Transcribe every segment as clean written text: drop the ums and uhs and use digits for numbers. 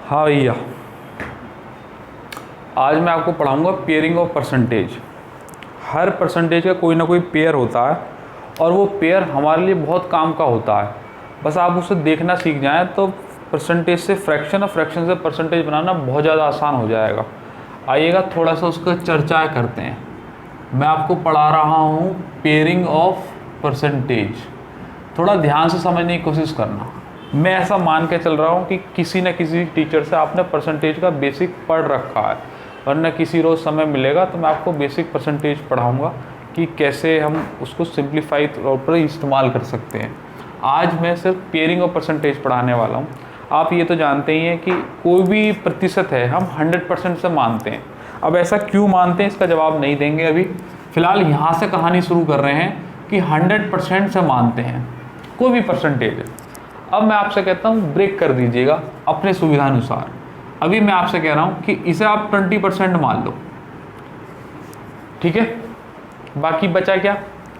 हाँ भैया, आज मैं आपको पढ़ाऊंगा pairing of percentage. Her percentage का कोई ना कोई पेयर होता है और वो पेयर हमारे लिए बहुत काम का होता है। बस आप उसे देखना सीख जाएं तो परसेंटेज से फ्रैक्शन और फ्रैक्शन से परसेंटेज बनाना बहुत ज़्यादा आसान हो जाएगा। आइएगा थोड़ा सा उसका चर्चा करते हैं। मैं आपको पढ़ा रहा हूँ पेयरिंग ऑफ परसेंटेज। थोड़ा ध्यान से समझने की कोशिश करना। मैं ऐसा मान के चल रहा हूँ कि किसी न किसी टीचर से आपने परसेंटेज का बेसिक पढ़ रखा है, वरना किसी रोज़ समय मिलेगा तो मैं आपको बेसिक परसेंटेज पढ़ाऊँगा कि कैसे हम उसको सिंप्लीफाई तौर पर इस्तेमाल कर सकते हैं। आज मैं सिर्फ पेयरिंग ऑफ परसेंटेज पढ़ाने वाला हूँ। आप ये तो जानते ही हैं कि कोई भी प्रतिशत है हम 100% से मानते हैं। अब ऐसा क्यों मानते हैं इसका जवाब नहीं देंगे अभी। फ़िलहाल यहाँ से कहानी शुरू कर रहे हैं कि 100% से मानते हैं कोई भी परसेंटेज। अब मैं आपसे कहता हूँ ब्रेक कर दीजिएगा अपने सुविधानुसार। अभी मैं आपसे कह रहा हूँ कि इसे आप 20% मान लो, ठीक है। बाकी बचा क्या,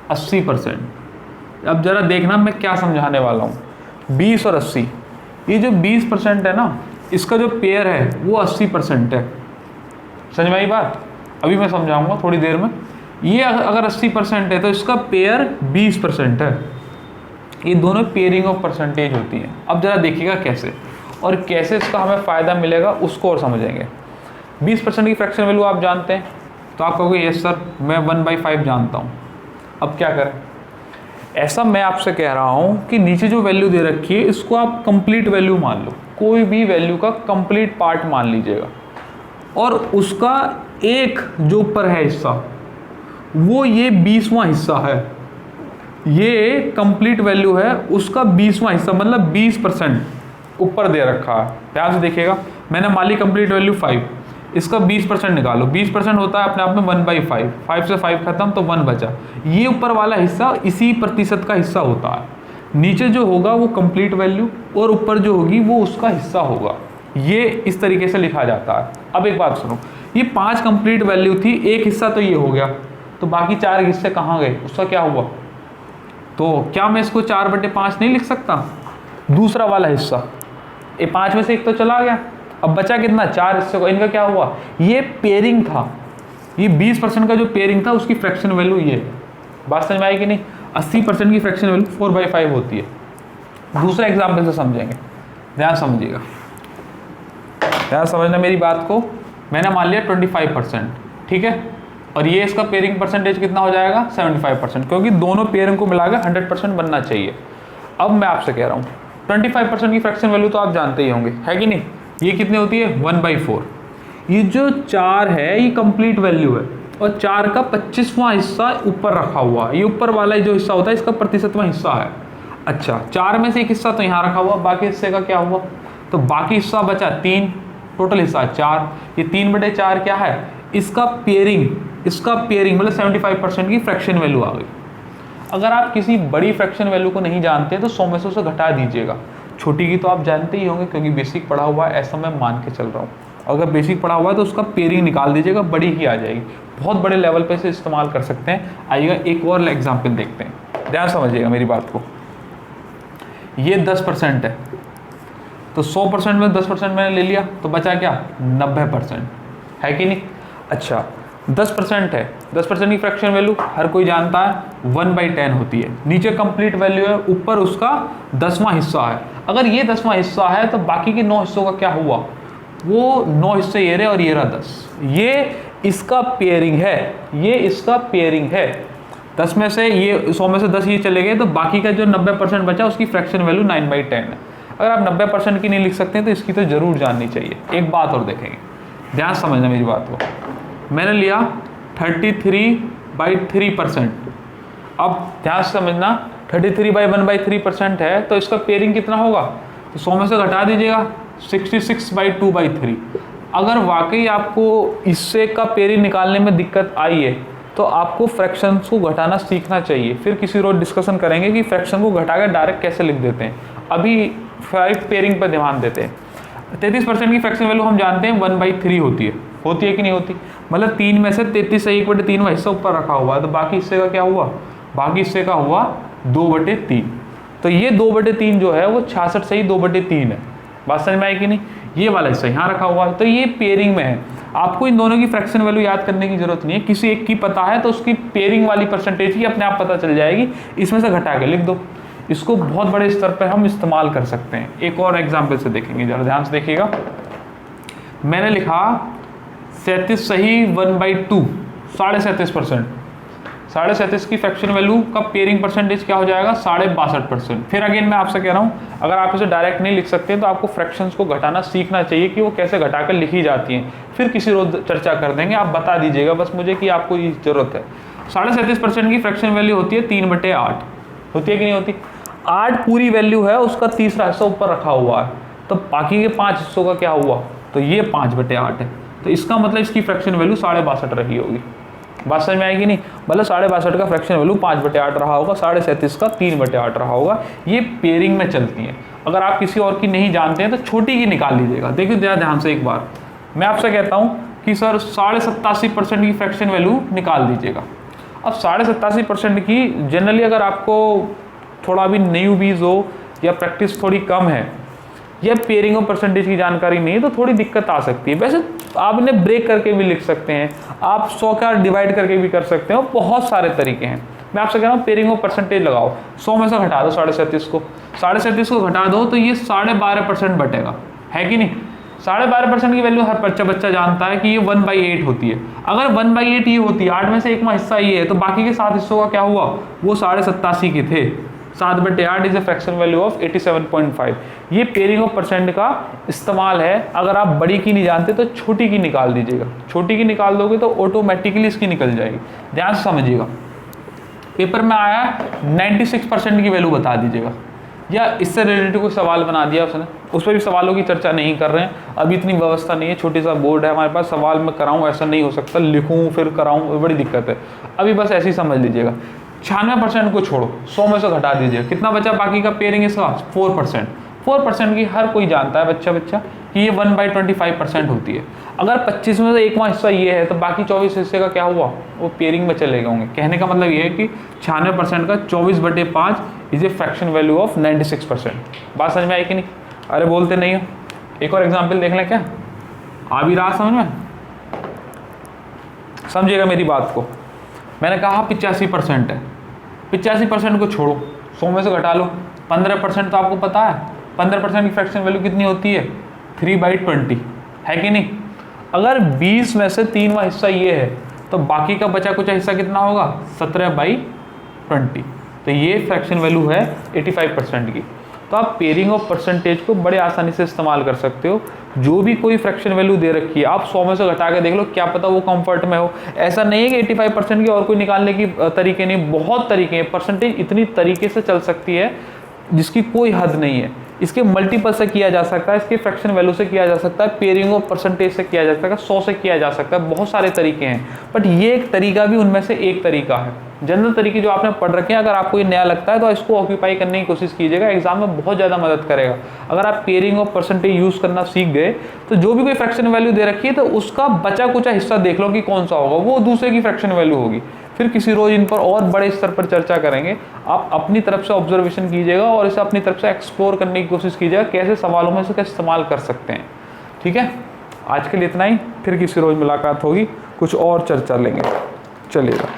80%। अब जरा देखना मैं क्या समझाने वाला हूँ। 20 और 80, ये जो 20% है ना, इसका जो पेयर है वो 80% है। समझ में आई बात? अभी मैं समझाऊंगा थोड़ी देर में। ये अगर 80% है तो इसका पेयर 20% है। ये दोनों पेयरिंग ऑफ परसेंटेज होती हैं। अब जरा देखिएगा कैसे, और कैसे इसका हमें फ़ायदा मिलेगा उसको और समझेंगे। 20% की फ्रैक्शन वैल्यू आप जानते हैं, तो आप कहोगे यस सर मैं 1/5 जानता हूँ। अब क्या करें? ऐसा मैं आपसे कह रहा हूँ कि नीचे जो वैल्यू दे रखी है इसको आप कंप्लीट वैल्यू मान लो। कोई भी वैल्यू का कंप्लीट पार्ट मान लीजिएगा, और उसका एक जो ऊपर है हिस्सा, वो ये 20वां हिस्सा है। ये कंप्लीट वैल्यू है, उसका 20वां हिस्सा मतलब 20% ऊपर दे रखा है। ध्यान से देखिएगा, मैंने मान ली कंप्लीट वैल्यू 5, इसका 20% निकालो। 20% होता है अपने आप में 1/5। 5 से 5 खत्म तो 1 बचा। ये ऊपर वाला हिस्सा इसी प्रतिशत का हिस्सा होता है। नीचे जो होगा वो कंप्लीट वैल्यू, और ऊपर जो होगी वो उसका हिस्सा होगा। ये इस तरीके से लिखा जाता है। अब एक बात सुनो, ये 5 कंप्लीट वैल्यू थी, एक हिस्सा तो ये हो गया, तो बाकी 4 हिस्से कहाँ गए, उसका क्या हुआ? तो क्या मैं इसको 4/5 नहीं लिख सकता? दूसरा वाला हिस्सा, ये 5 में से एक तो चला गया, अब बचा कितना, 4 हिस्से को। इनका क्या हुआ? ये पेयरिंग था। ये 20% का जो पेयरिंग था उसकी फ्रैक्शन वैल्यू ये। बात समझ में आई कि नहीं? 80% की फ्रैक्शन वैल्यू 4/5 होती है। दूसरा एग्जाम्पल से समझेंगे, ध्यान समझिएगा, ध्यान समझना मेरी बात को। मैंने मान लिया 25%, ठीक है, और ये इसका पेयरिंग परसेंटेज कितना हो जाएगा, 75%, क्योंकि दोनों पेयरिंग को मिलाकर 100% बनना चाहिए। अब मैं आपसे कह रहा हूँ 25% की फ्रैक्शन वैल्यू तो आप जानते ही होंगे, है कि नहीं? ये कितनी होती है, 1/4। ये जो 4 है ये कंप्लीट वैल्यू है, और 4 का 25वां हिस्सा ऊपर रखा हुआ है। ये ऊपर वाला जो हिस्सा होता है इसका प्रतिशतवां हिस्सा है। अच्छा, 4 में से एक हिस्सा तो यहाँ रखा हुआ, बाकी हिस्से का क्या हुआ? तो बाकी हिस्सा बचा 3, टोटल हिस्सा 4। ये 3/4 क्या है, इसका पेयरिंग मतलब 75% की फ्रैक्शन वैल्यू आ गई। अगर आप किसी बड़ी फ्रैक्शन वैल्यू को नहीं जानते तो 100 में से उसे घटा दीजिएगा। छोटी की तो आप जानते ही होंगे क्योंकि बेसिक पढ़ा हुआ है, ऐसा मैं मान के चल रहा हूँ। अगर बेसिक पढ़ा हुआ है तो उसका पेयरिंग निकाल दीजिएगा, बड़ी ही आ जाएगी। बहुत बड़े लेवल पे इसे इस्तेमाल कर सकते हैं। आइएगा एक और एग्जाम्पल देखते हैं, ध्यान समझिएगा मेरी बात को। ये 10% है, तो 100% में 10% मैंने ले लिया, तो बचा क्या, 90%, है कि नहीं? अच्छा, 10% है, 10% की फ्रैक्शन वैल्यू हर कोई जानता है 1/10 होती है। नीचे कंप्लीट वैल्यू है, ऊपर उसका 10वां हिस्सा है। अगर ये 10वां हिस्सा है तो बाकी के 9 हिस्सों का क्या हुआ? वो 9 हिस्से ये रहे और ये रहा 10। ये इसका पेयरिंग है, ये इसका पेयरिंग है। 10 में से ये 100 में से 10 ये चले गए, तो बाकी का जो 90% बचा उसकी फ्रैक्शन वैल्यू 9/10 है। अगर आप 90% की नहीं लिख सकते हैं तो इसकी तो जरूर जाननी चाहिए। एक बात और देखेंगे, ध्यान समझना मेरी बात को। मैंने लिया 33/3%। अब ध्यान से समझना, 33/1/3% है तो इसका पेयरिंग कितना होगा? तो 100 में से घटा दीजिएगा, 66/2/3। अगर वाकई आपको इससे का पेयरिंग निकालने में दिक्कत आई है तो आपको फ्रैक्शंस को घटाना सीखना चाहिए। फिर किसी रोज डिस्कशन करेंगे कि फ्रैक्शन को घटाकर डायरेक्ट कैसे लिख देते हैं। अभी 5 पेयरिंग पर ध्यान देते हैं। 33% की फ्रैक्शन वैल्यू हम जानते हैं 1/3 होती है कि नहीं होती? मतलब 3 में से 33 से 1/3 हिस्सा ऊपर रखा हुआ है, तो बाकी हिस्से का क्या हुआ? बाकी हिस्से का हुआ 2/3। तो ये 2/3 जो है वो 66 से ही 2/3 है। बात समझ में आई कि नहीं? ये वाला हिस्सा यहाँ रखा हुआ है, तो ये पेयरिंग में है। आपको इन दोनों की फ्रैक्शन वैल्यू याद करने की जरूरत नहीं है, किसी एक की पता है तो उसकी पेयरिंग वाली परसेंटेज की अपने आप पता चल जाएगी, इसमें से घटा के लिख दो। इसको बहुत बड़े स्तर पर हम इस्तेमाल कर सकते हैं। एक और एग्जाम्पल से देखेंगे, जरा ध्यान से देखिएगा। मैंने लिखा 37 सही 1/2, 37.5%। 37.5 की फ्रैक्शन वैल्यू का पेयरिंग परसेंटेज क्या हो जाएगा, 62.5%। फिर अगेन मैं आपसे कह रहा हूँ, अगर आप इसे डायरेक्ट नहीं लिख सकते तो आपको फ्रैक्शंस को घटाना सीखना चाहिए कि वो कैसे घटाकर लिखी जाती हैं। फिर किसी रोज चर्चा कर देंगे, आप बता दीजिएगा बस मुझे कि आपको ये जरूरत है। 37.5% की फ्रैक्शन वैल्यू होती है 3/8, होती है कि नहीं होती। 8 पूरी वैल्यू है, उसका तीसरा हिस्सा ऊपर रखा हुआ है, तो बाकी के 5 हिस्सों का क्या हुआ, तो ये 5/8 है। तो इसका मतलब इसकी फ्रैक्शन वैल्यू 62.5 रही होगी। बात समझ में आएगी नहीं, मतलब 62.5 का फ्रैक्शन वैल्यू 5/8 रहा होगा, 37.5 का 3/8 रहा होगा। ये पेयरिंग में चलती है। अगर आप किसी और की नहीं जानते हैं तो छोटी की निकाल लीजिएगा। देखिए जरा ध्यान से एक बार, मैं आपसे कहता हूँ कि सर 87.5% की फ्रैक्शन वैल्यू निकाल दीजिएगा। अब 87.5% की जनरली अगर आपको थोड़ा भी न्यूबीज हो या प्रैक्टिस थोड़ी कम है या पेयरिंग और परसेंटेज की जानकारी नहीं है तो थोड़ी दिक्कत आ सकती है। वैसे आप इन्हें ब्रेक करके भी लिख सकते हैं, आप 100 का डिवाइड करके भी कर सकते हैं, बहुत सारे तरीके हैं। मैं आपसे कह रहा हूँ पेयरिंग और परसेंटेज लगाओ, 100 में से घटा दो 37.5 को, 37.5 को घटा दो तो ये 12.5% बटेगा, है कि नहीं। 12.5% की वैल्यू हर बच्चा जानता है कि ये 1/8 होती है। अगर 1/8 ये होती है, 8 में से 1वां हिस्सा ये है, तो बाकी के 7 हिस्सों का क्या हुआ, वो 87.5 के थे। 7/8 is a fraction value of 87.5। ये पेयरिंग ऑफ परसेंट का इस्तेमाल है। अगर आप बड़ी की नहीं जानते तो छोटी की निकाल दीजिएगा, छोटी की निकाल दोगे तो ऑटोमेटिकली इसकी निकल जाएगी। ध्यान से समझिएगा, पेपर में आया 96% की वैल्यू बता दीजिएगा, या इससे रिलेटेड कोई सवाल बना दिया उसने, उस पर भी सवालों की चर्चा नहीं कर रहे हैं, अभी इतनी व्यवस्था नहीं है, छोटी सा बोर्ड है हमारे पास, सवाल में कराऊँ ऐसा नहीं हो सकता, लिखूँ फिर कराऊँ, बड़ी दिक्कत है। अभी बस ऐसे ही समझ लीजिएगा। 96% को छोड़ो, 100 में से घटा दीजिए, कितना बचा बाकी का पेयरिंग इसका, 4%। 4% की हर कोई जानता है बच्चा कि ये 1/25% होती है। अगर 25 में से 1वां हिस्सा ये है तो बाकी 24 हिस्से का क्या हुआ, वो पेयरिंग में चले गए होंगे। कहने का मतलब ये है कि 96% का 24/5 is a fraction value of 96%। बात समझ में आई कि नहीं, अरे बोलते नहीं हो। एक और एग्जाम्पल देख लें, क्या आ भी रहा समझ में, समझिएगा मेरी बात को। मैंने कहा 85% है, 85% को छोड़ो, 100 में से घटा लो, 15% तो आपको पता है, 15% की फ्रैक्शन वैल्यू कितनी होती है, 3/20, है कि नहीं। अगर 20 में से 3वां हिस्सा ये है तो बाकी का बचा कुछ हिस्सा कितना होगा, 17/20। तो ये फ्रैक्शन वैल्यू है 85% की। तो आप पेयरिंग ऑफ परसेंटेज को बड़े आसानी से इस्तेमाल कर सकते हो। जो भी कोई फ्रैक्शन वैल्यू दे रखी है आप 100 में से घटा के देख लो, क्या पता वो कंफर्ट में हो। ऐसा नहीं है कि 85% की और कोई निकालने की तरीके नहीं, बहुत तरीके हैं। परसेंटेज इतनी तरीके से चल सकती है जिसकी कोई हद नहीं है। इसके मल्टीपल से किया जा सकता है, इसके फ्रैक्शन वैल्यू से किया जा सकता है, पेयरिंग ऑफ परसेंटेज से किया जा सकता है, 100 से किया जा सकता है, बहुत सारे तरीके हैं। बट ये एक तरीका भी उनमें से एक तरीका है। जनरल तरीके जो आपने पढ़ रखे हैं, अगर आपको ये नया लगता है तो इसको ऑक्यूपाई करने की कोशिश कीजिएगा, एग्जाम में बहुत ज़्यादा मदद करेगा। अगर आप पेयरिंग ऑफ परसेंटेज यूज़ करना सीख गए तो जो भी कोई फ्रैक्शन वैल्यू दे रखी है तो उसका बचा कुचा हिस्सा देख लो कि कौन सा होगा, वो दूसरे की फ्रैक्शन वैल्यू होगी। फिर किसी रोज इन पर और बड़े स्तर पर चर्चा करेंगे। आप अपनी तरफ से ऑब्जर्वेशन कीजिएगा और इसे अपनी तरफ से एक्सप्लोर करने की कोशिश कीजिएगा, कैसे सवालों में इसका इस्तेमाल कर सकते हैं। ठीक है, आज के लिए इतना ही, फिर किसी रोज मुलाकात होगी, कुछ और चर्चा लेंगे। चलिएगा।